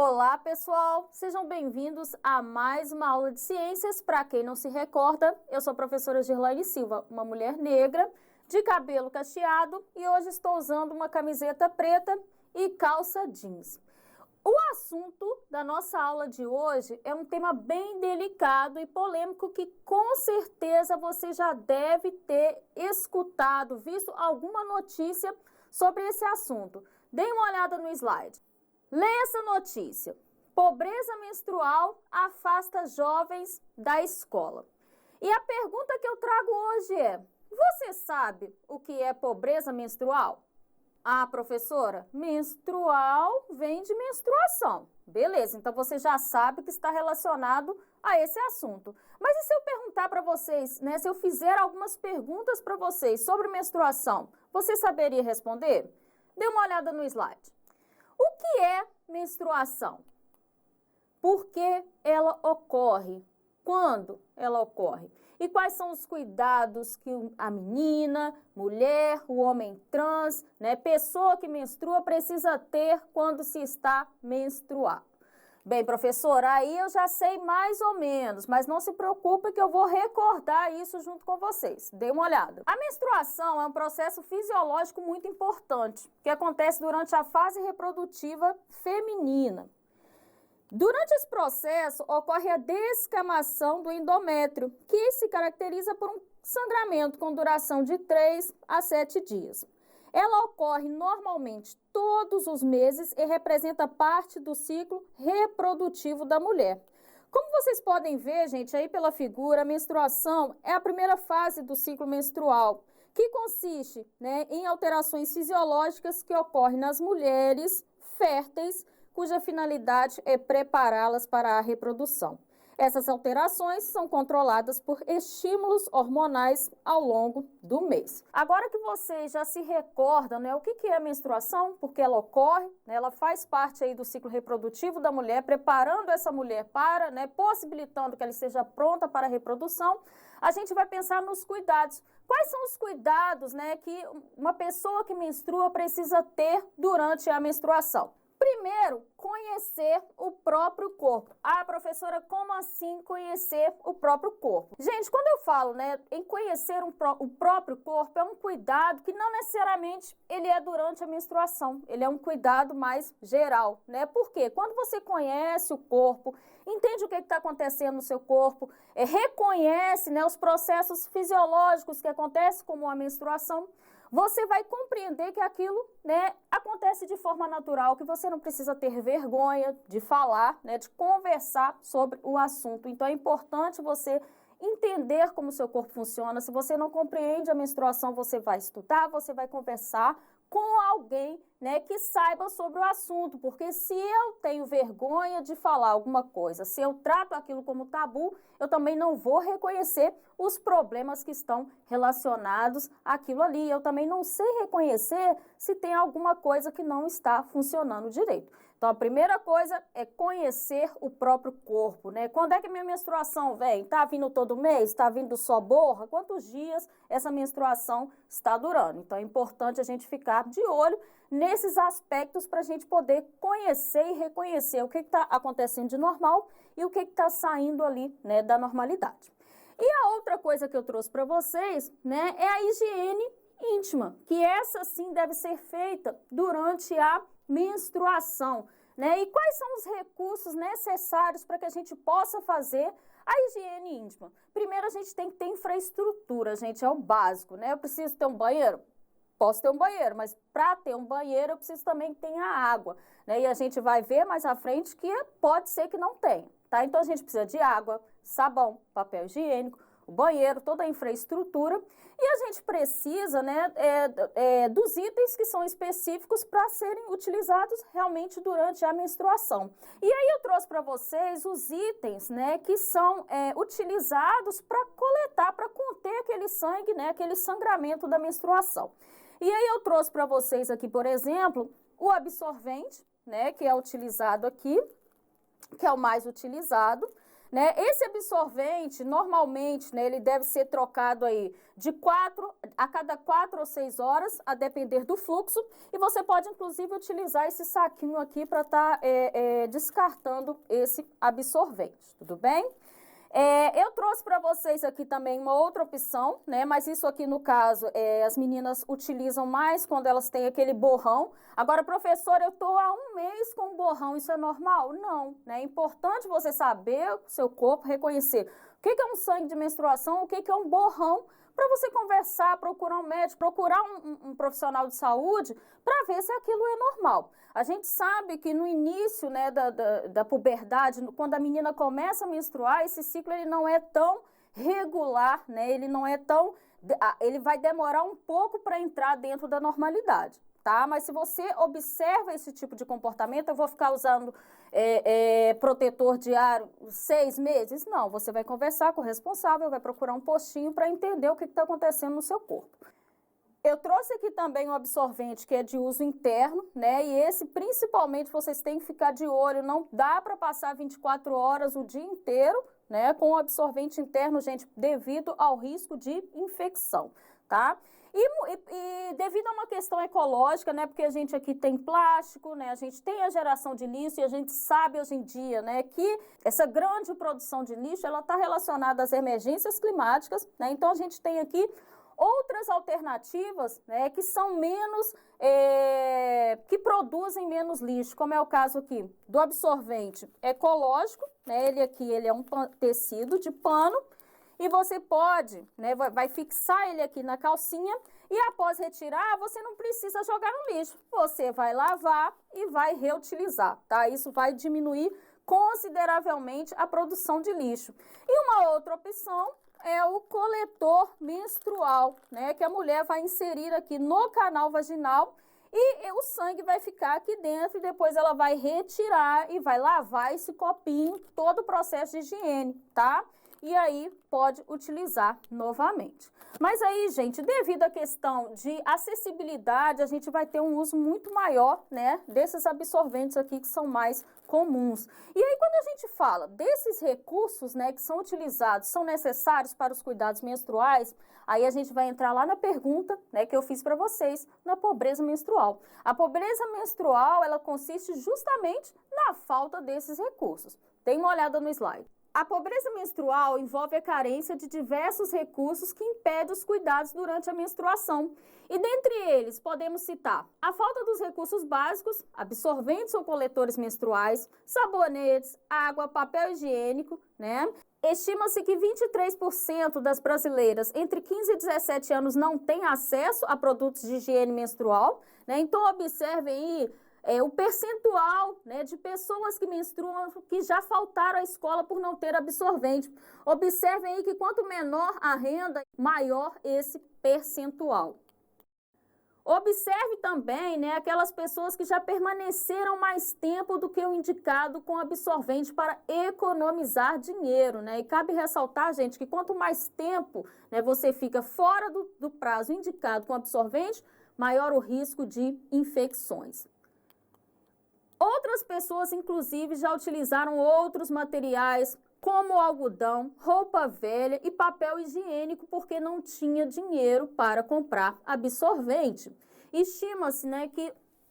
Olá, pessoal! Sejam bem-vindos a mais uma aula de ciências. Para quem não se recorda, eu sou a professora Girlaine Silva, uma mulher negra, de cabelo cacheado, e hoje estou usando uma camiseta preta e calça jeans. O assunto da nossa aula de hoje é um tema bem delicado e polêmico que com certeza você já deve ter escutado, visto alguma notícia sobre esse assunto. Dê uma olhada no slide. Leia essa notícia. Pobreza menstrual afasta jovens da escola. E a pergunta que eu trago hoje é: você sabe o que é pobreza menstrual? Ah, professora, menstrual vem de menstruação. Beleza, então você já sabe que está relacionado a esse assunto. Mas e se eu perguntar para vocês, né, se eu fizer algumas perguntas para vocês sobre menstruação, você saberia responder? Dê uma olhada no slide. O que é menstruação? Por que ela ocorre? Quando ela ocorre? E quais são os cuidados que a menina, mulher, o homem trans, né, pessoa que menstrua precisa ter quando se está menstruando? Bem, professora, aí eu já sei mais ou menos, mas não se preocupe que eu vou recordar isso junto com vocês. Dê uma olhada. A menstruação é um processo fisiológico muito importante, que acontece durante a fase reprodutiva feminina. Durante esse processo, ocorre a descamação do endométrio, que se caracteriza por um sangramento com duração de 3 a 7 dias. Ela ocorre normalmente todos os meses e representa parte do ciclo reprodutivo da mulher. Como vocês podem ver, gente, aí pela figura, a menstruação é a primeira fase do ciclo menstrual, que consiste, né, em alterações fisiológicas que ocorrem nas mulheres férteis, cuja finalidade é prepará-las para a reprodução. Essas alterações são controladas por estímulos hormonais ao longo do mês. Agora que vocês já se recordam, né, o que é a menstruação, porque ela ocorre, né, ela faz parte aí do ciclo reprodutivo da mulher, preparando essa mulher para, né, possibilitando que ela esteja pronta para a reprodução, a gente vai pensar nos cuidados. Quais são os cuidados, né, que uma pessoa que menstrua precisa ter durante a menstruação? Primeiro, conhecer o próprio corpo. Ah, professora, como assim conhecer o próprio corpo? Gente, quando eu falo, né, em conhecer o próprio corpo, é um cuidado que não necessariamente ele é durante a menstruação. Ele é um cuidado mais geral, né? Porque quando você conhece o corpo, entende o que está acontecendo no seu corpo, reconhece, né, os processos fisiológicos que acontecem como a menstruação, você vai compreender que aquilo, né, acontece de forma natural, que você não precisa ter vergonha de falar, né, de conversar sobre o assunto. Então é importante você entender como o seu corpo funciona. Se você não compreende a menstruação, você vai estudar, você vai conversar com alguém, né, que saiba sobre o assunto, porque se eu tenho vergonha de falar alguma coisa, se eu trato aquilo como tabu, eu também não vou reconhecer os problemas que estão relacionados àquilo ali. Eu também não sei reconhecer se tem alguma coisa que não está funcionando direito. Então, a primeira coisa é conhecer o próprio corpo, né? Quando é que minha menstruação vem? Tá vindo todo mês? Tá vindo só borra? Quantos dias essa menstruação está durando? Então, é importante a gente ficar de olho nesses aspectos para a gente poder conhecer e reconhecer o que está acontecendo de normal e o que está saindo ali, né, da normalidade. E a outra coisa que eu trouxe para vocês, né, é a higiene íntima, que essa sim deve ser feita durante a menstruação, né? E quais são os recursos necessários para que a gente possa fazer a higiene íntima? Primeiro, a gente tem que ter infraestrutura, gente, é o básico, né? Eu preciso ter um banheiro? Posso ter um banheiro, mas para ter um banheiro eu preciso também que tenha água, né? E a gente vai ver mais à frente que pode ser que não tenha, tá? Então a gente precisa de água, sabão, papel higiênico, o banheiro, toda a infraestrutura, e a gente precisa, né, dos itens que são específicos para serem utilizados realmente durante a menstruação. E aí eu trouxe para vocês os itens, né, que são utilizados para coletar, para conter aquele sangue, né, aquele sangramento da menstruação. E aí eu trouxe para vocês aqui, por exemplo, o absorvente, né, que é utilizado aqui, que é o mais utilizado, né? Esse absorvente, normalmente, né, ele deve ser trocado aí a cada 4 ou 6 horas, a depender do fluxo, e você pode, inclusive, utilizar esse saquinho aqui para estar descartando esse absorvente, tudo bem? Eu trouxe para vocês aqui também uma outra opção, né? Mas isso aqui, no caso, as meninas utilizam mais quando elas têm aquele borrão. Agora, professora, eu estou há 1 mês com borrão, isso é normal? Não, né? É importante você saber o seu corpo, reconhecer o que é um sangue de menstruação, o que é um borrão, para você conversar, procurar um médico, procurar um profissional de saúde para ver se aquilo é normal. A gente sabe que no início, né, da puberdade, quando a menina começa a menstruar, esse ciclo ele não é tão regular, né? Ele vai demorar um pouco para entrar dentro da normalidade, tá? Mas se você observa esse tipo de comportamento, eu vou ficar usando protetor diário 6 meses? Não, você vai conversar com o responsável, vai procurar um postinho para entender o que está acontecendo no seu corpo. Eu trouxe aqui também um absorvente que é de uso interno, né? E esse, principalmente, vocês têm que ficar de olho. Não dá para passar 24 horas o dia inteiro, né? Com o absorvente interno, gente, devido ao risco de infecção, tá? E devido a uma questão ecológica, né? Porque a gente aqui tem plástico, né? A gente tem a geração de lixo e a gente sabe hoje em dia, né? Que essa grande produção de lixo, ela está relacionada às emergências climáticas, né? Então, a gente tem aqui outras alternativas, né, que são menos, que produzem menos lixo, como é o caso aqui do absorvente ecológico, né, ele é um tecido de pano, e você pode, né, vai fixar ele aqui na calcinha, e após retirar, você não precisa jogar no lixo, você vai lavar e vai reutilizar, tá? Isso vai diminuir consideravelmente a produção de lixo. E uma outra opção é o coletor menstrual, né, que a mulher vai inserir aqui no canal vaginal e o sangue vai ficar aqui dentro e depois ela vai retirar e vai lavar esse copinho, todo o processo de higiene, tá? E aí pode utilizar novamente. Mas aí, gente, devido à questão de acessibilidade, a gente vai ter um uso muito maior, né, desses absorventes aqui que são mais comuns. E aí, quando a gente fala desses recursos, né, que são utilizados, são necessários para os cuidados menstruais, aí a gente vai entrar lá na pergunta, né, que eu fiz para vocês, na pobreza menstrual. A pobreza menstrual, ela consiste justamente na falta desses recursos. Dê uma olhada no slide. A pobreza menstrual envolve a carência de diversos recursos que impedem os cuidados durante a menstruação. E dentre eles, podemos citar a falta dos recursos básicos, absorventes ou coletores menstruais, sabonetes, água, papel higiênico, né? Estima-se que 23% das brasileiras entre 15 e 17 anos não têm acesso a produtos de higiene menstrual, né? Então, observem aí o percentual, né, de pessoas que menstruam que já faltaram à escola por não ter absorvente. Observem aí que quanto menor a renda, maior esse percentual. Observe também, né, aquelas pessoas que já permaneceram mais tempo do que o indicado com absorvente para economizar dinheiro, né? E cabe ressaltar, gente, que quanto mais tempo, né, você fica fora do prazo indicado com absorvente, maior o risco de infecções. Outras pessoas, inclusive, já utilizaram outros materiais, como algodão, roupa velha e papel higiênico, porque não tinha dinheiro para comprar absorvente. Estima-se, né,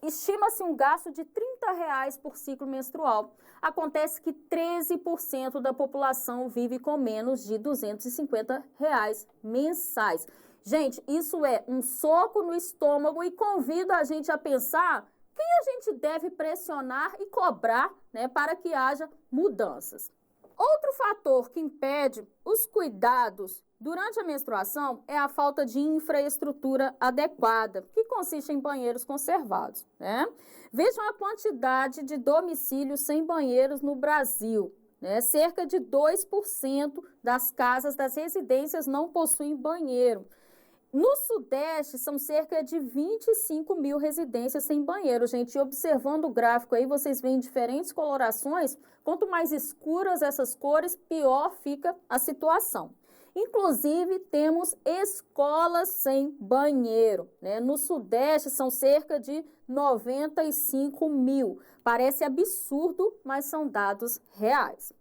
estima-se um gasto de R$30 por ciclo menstrual. Acontece que 13% da população vive com menos de R$250 mensais. Gente, isso é um soco no estômago e convido a gente a pensar quem a gente deve pressionar e cobrar, né, para que haja mudanças. Outro fator que impede os cuidados durante a menstruação é a falta de infraestrutura adequada, que consiste em banheiros conservados, né? Vejam a quantidade de domicílios sem banheiros no Brasil, né? Cerca de 2% das casas das residências não possuem banheiro. No Sudeste, são cerca de 25 mil residências sem banheiro, gente. E observando o gráfico aí, vocês veem diferentes colorações. Quanto mais escuras essas cores, pior fica a situação. Inclusive, temos escolas sem banheiro, né? No Sudeste, são cerca de 95 mil. Parece absurdo, mas são dados reais.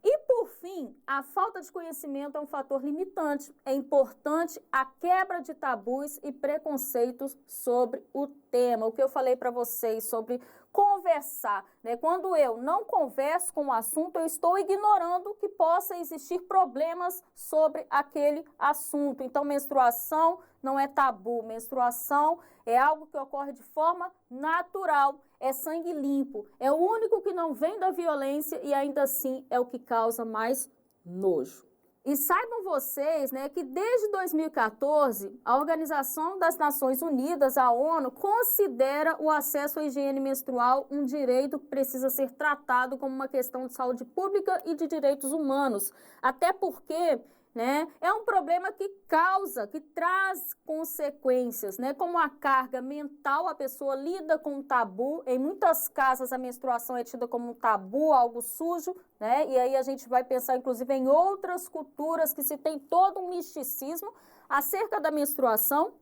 E, por fim, a falta de conhecimento é um fator limitante. É importante a quebra de tabus e preconceitos sobre o tema. O que eu falei para vocês sobre conversar, né? Quando eu não converso com o assunto, eu estou ignorando que possa existir problemas sobre aquele assunto. Então, menstruação não é tabu. Menstruação é algo que ocorre de forma natural. É sangue limpo, é o único que não vem da violência e ainda assim é o que causa mais nojo. E saibam vocês, né, que desde 2014, a Organização das Nações Unidas, a ONU, considera o acesso à higiene menstrual um direito que precisa ser tratado como uma questão de saúde pública e de direitos humanos. Até porque, né, é um problema que causa, que traz consequências, né, como a carga mental, a pessoa lida com um tabu. Em muitas casas a menstruação é tida como um tabu, algo sujo, né, e aí a gente vai pensar inclusive em outras culturas que se tem todo um misticismo acerca da menstruação.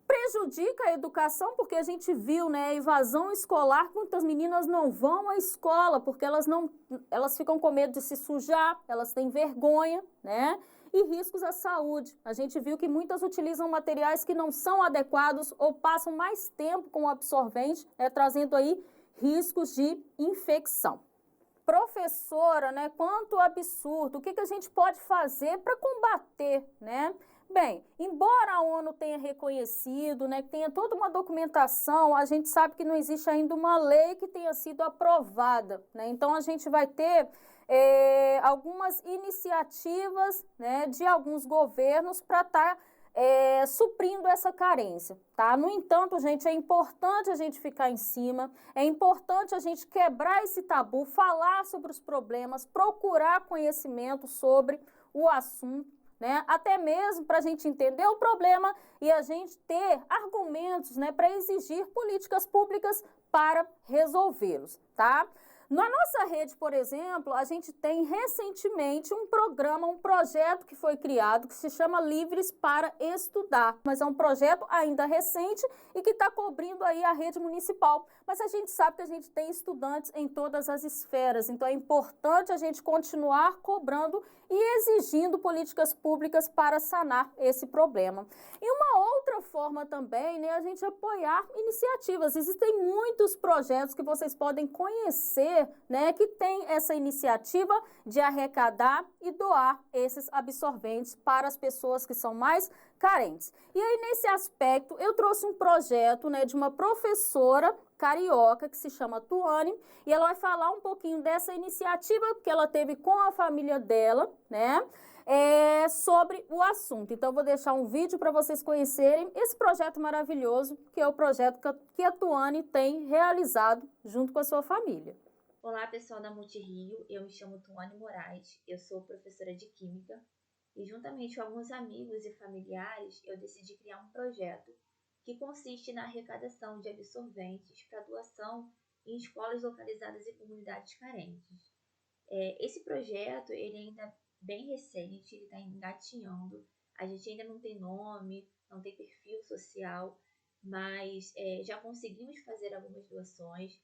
Prejudica a educação, porque a gente viu, né, a evasão escolar, muitas meninas não vão à escola, porque elas ficam com medo de se sujar, elas têm vergonha, né, e riscos à saúde. A gente viu que muitas utilizam materiais que não são adequados ou passam mais tempo com o absorvente, trazendo aí riscos de infecção. Professora, né, quanto absurdo, o que a gente pode fazer para combater, né? Bem, embora a ONU tenha reconhecido, né, que tenha toda uma documentação, a gente sabe que não existe ainda uma lei que tenha sido aprovada, né? Então, a gente vai ter algumas iniciativas, né, de alguns governos para estar suprindo essa carência, tá? No entanto, gente, é importante a gente ficar em cima, é importante a gente quebrar esse tabu, falar sobre os problemas, procurar conhecimento sobre o assunto, né? Até mesmo para a gente entender o problema e a gente ter argumentos, né, para exigir políticas públicas para resolvê-los, tá? Na nossa rede, por exemplo, a gente tem recentemente um programa, um projeto que foi criado que se chama Livres para Estudar, mas é um projeto ainda recente e que está cobrindo aí a rede municipal. Mas a gente sabe que a gente tem estudantes em todas as esferas, então é importante a gente continuar cobrando e exigindo políticas públicas para sanar esse problema. E uma outra forma também, né, a gente apoiar iniciativas. Existem muitos projetos que vocês podem conhecer, né, que tem essa iniciativa de arrecadar e doar esses absorventes para as pessoas que são mais carentes. E aí, nesse aspecto, eu trouxe um projeto, né, de uma professora carioca que se chama Tuane, e ela vai falar um pouquinho dessa iniciativa que ela teve com a família dela, né, sobre o assunto. Então, eu vou deixar um vídeo para vocês conhecerem esse projeto maravilhoso, que é o projeto que a Tuane tem realizado junto com a sua família. Olá, pessoal da Multirio, eu me chamo Tuane Moraes, eu sou professora de Química e juntamente com alguns amigos e familiares eu decidi criar um projeto que consiste na arrecadação de absorventes para doação em escolas localizadas em comunidades carentes. Esse projeto ele ainda é bem recente, ele está engatinhando, a gente ainda não tem nome, não tem perfil social, mas já conseguimos fazer algumas doações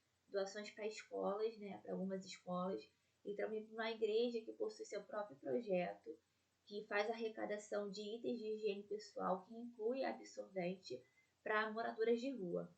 para escolas, né, para algumas escolas, e também para uma igreja que possui seu próprio projeto, que faz arrecadação de itens de higiene pessoal, que inclui absorvente para moradoras de rua.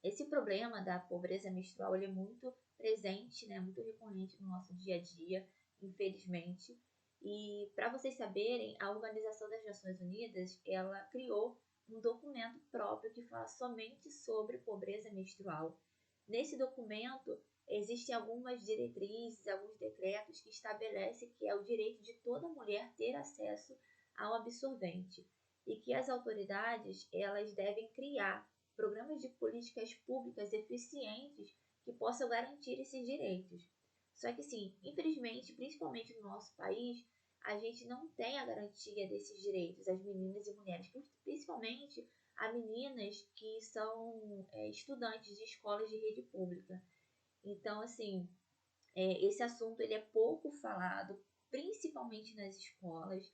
Esse problema da pobreza menstrual ele é muito presente, né, muito recorrente no nosso dia a dia, infelizmente. E para vocês saberem, a Organização das Nações Unidas ela criou um documento próprio que fala somente sobre pobreza menstrual. Nesse documento existem algumas diretrizes, alguns decretos que estabelecem que é o direito de toda mulher ter acesso ao absorvente e que as autoridades elas devem criar programas de políticas públicas eficientes que possam garantir esses direitos. Só que, sim, infelizmente, principalmente no nosso país, a gente não tem a garantia desses direitos, as meninas e mulheres, principalmente a meninas que são estudantes de escolas de rede pública. Então, assim, esse assunto ele é pouco falado, principalmente nas escolas,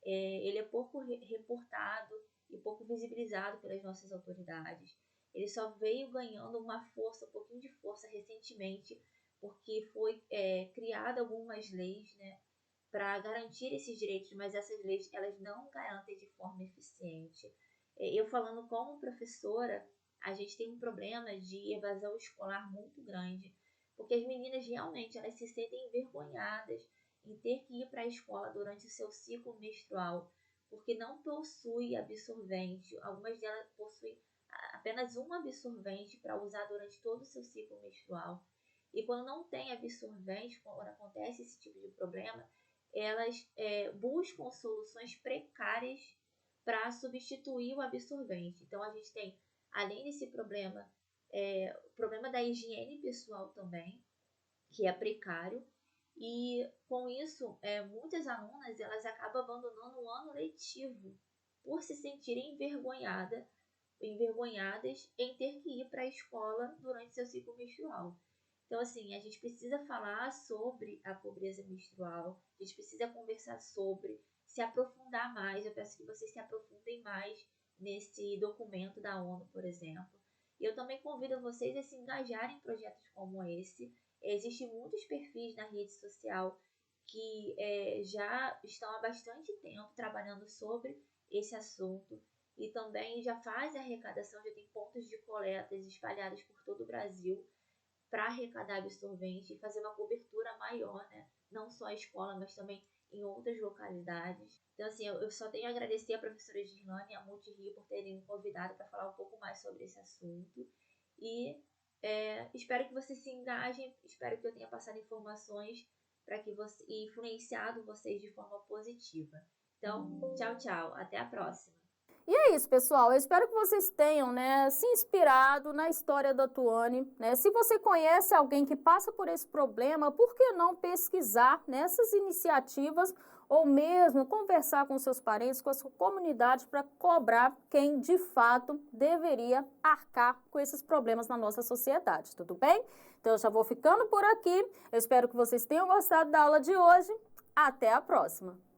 ele é pouco reportado e pouco visibilizado pelas nossas autoridades. Ele só veio ganhando uma força, um pouquinho de força recentemente porque foi criada algumas leis, né, para garantir esses direitos, mas essas leis elas não garantem de forma eficiente. Eu falando como professora, a gente tem um problema de evasão escolar muito grande, porque as meninas realmente elas se sentem envergonhadas em ter que ir para a escola durante o seu ciclo menstrual, porque não possui absorvente. Algumas delas possuem apenas um absorvente para usar durante todo o seu ciclo menstrual. E quando não tem absorvente, quando acontece esse tipo de problema, elas buscam soluções precárias para substituir o absorvente. Então, a gente tem, além desse problema, o problema da higiene pessoal também, que é precário, e com isso, muitas alunas elas acabam abandonando o ano letivo por se sentirem envergonhadas em ter que ir para a escola durante seu ciclo menstrual. Então, assim, a gente precisa falar sobre a pobreza menstrual, a gente precisa conversar sobre, se aprofundar mais. Eu peço que vocês se aprofundem mais nesse documento da ONU, por exemplo. E eu também convido vocês a se engajarem em projetos como esse. Existem muitos perfis na rede social que já estão há bastante tempo trabalhando sobre esse assunto e também já faz a arrecadação, já tem pontos de coletas espalhados por todo o Brasil para arrecadar absorvente e fazer uma cobertura maior, né? Não só a escola, mas também em outras localidades. Então, assim, eu só tenho a agradecer a professora Gislane e a Multirio por terem me convidado para falar um pouco mais sobre esse assunto. E espero que vocês se engajem, espero que eu tenha passado informações para que você e influenciado vocês de forma positiva. Então, tchau, tchau. Até a próxima. E é isso, pessoal. Eu espero que vocês tenham, né, se inspirado na história da Tuane, né? Se você conhece alguém que passa por esse problema, por que não pesquisar nessas iniciativas ou mesmo conversar com seus parentes, com a sua comunidade para cobrar quem de fato deveria arcar com esses problemas na nossa sociedade, tudo bem? Então eu já vou ficando por aqui. Eu espero que vocês tenham gostado da aula de hoje. Até a próxima!